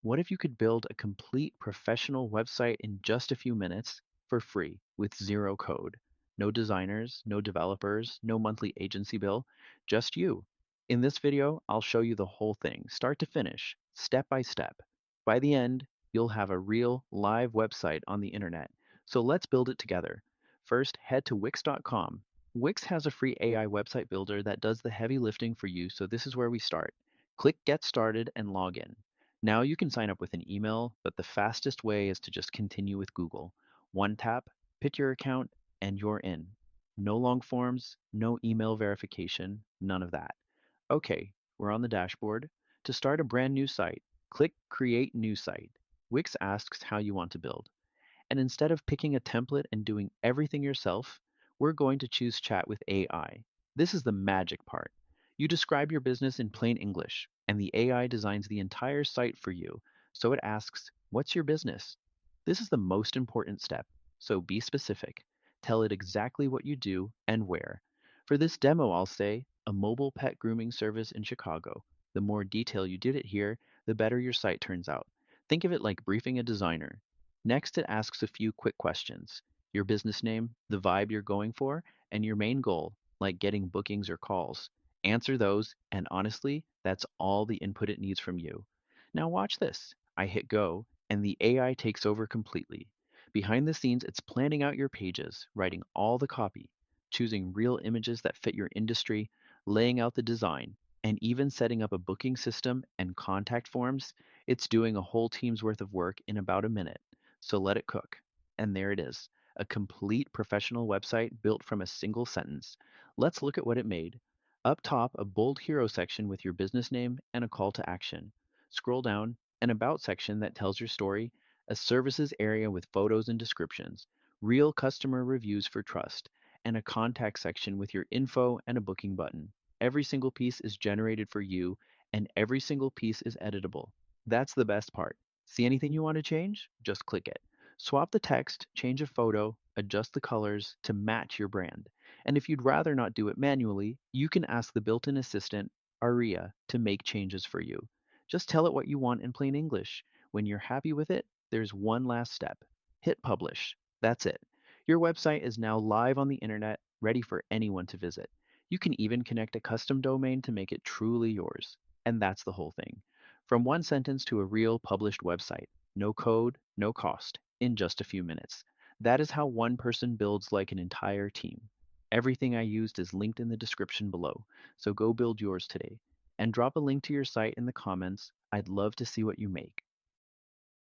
What if you could build a complete professional website in just a few minutes for free with zero code? No designers, no developers, no monthly agency bill, just you. In this video, I'll show you the whole thing, start to finish, step by step. By the end, you'll have a real live website on the internet. So let's build it together. First, head to Wix.com. Wix has a free AI website builder that does the heavy lifting for you, so this is where we start. Click Get Started and log in. Now you can sign up with an email, but the fastest way is to just continue with Google. One tap, pick your account, and you're in. No long forms, no email verification, none of that. Okay, we're on the dashboard. To start a brand new site, click Create New Site. Wix asks how you want to build. And instead of picking a template and doing everything yourself, we're going to choose Chat with AI. This is the magic part. You describe your business in plain English, and the AI designs the entire site for you. So it asks, what's your business? This is the most important step, so be specific. Tell it exactly what you do and where. For this demo, I'll say, a mobile pet grooming service in Chicago. The more detail you did it here, the better your site turns out. Think of it like briefing a designer. Next, it asks a few quick questions: your business name, the vibe you're going for, and your main goal, like getting bookings or calls. Answer those, and honestly, that's all the input it needs from you. Now, watch this. I hit go, and the AI takes over completely. Behind the scenes, it's planning out your pages, writing all the copy, choosing real images that fit your industry, laying out the design, and even setting up a booking system and contact forms. It's doing a whole team's worth of work in about a minute. So let it cook. And there it is, a complete professional website built from a single sentence. Let's look at what it made. Up top, a bold hero section with your business name and a call to action. Scroll down, an about section that tells your story, a services area with photos and descriptions, real customer reviews for trust, and a contact section with your info and a booking button. Every single piece is generated for you, and every single piece is editable. That's the best part. See anything you want to change? Just click it. Swap the text, change a photo, adjust the colors to match your brand. And if you'd rather not do it manually, you can ask the built-in assistant, Aria, to make changes for you. Just tell it what you want in plain English. When you're happy with it, there's one last step. Hit publish. That's it. Your website is now live on the internet, ready for anyone to visit. You can even connect a custom domain to make it truly yours. And that's the whole thing. From one sentence to a real published website. No code, no cost, in just a few minutes. That is how one person builds like an entire team. Everything I used is linked in the description below, so go build yours today. And drop a link to your site in the comments. I'd love to see what you make.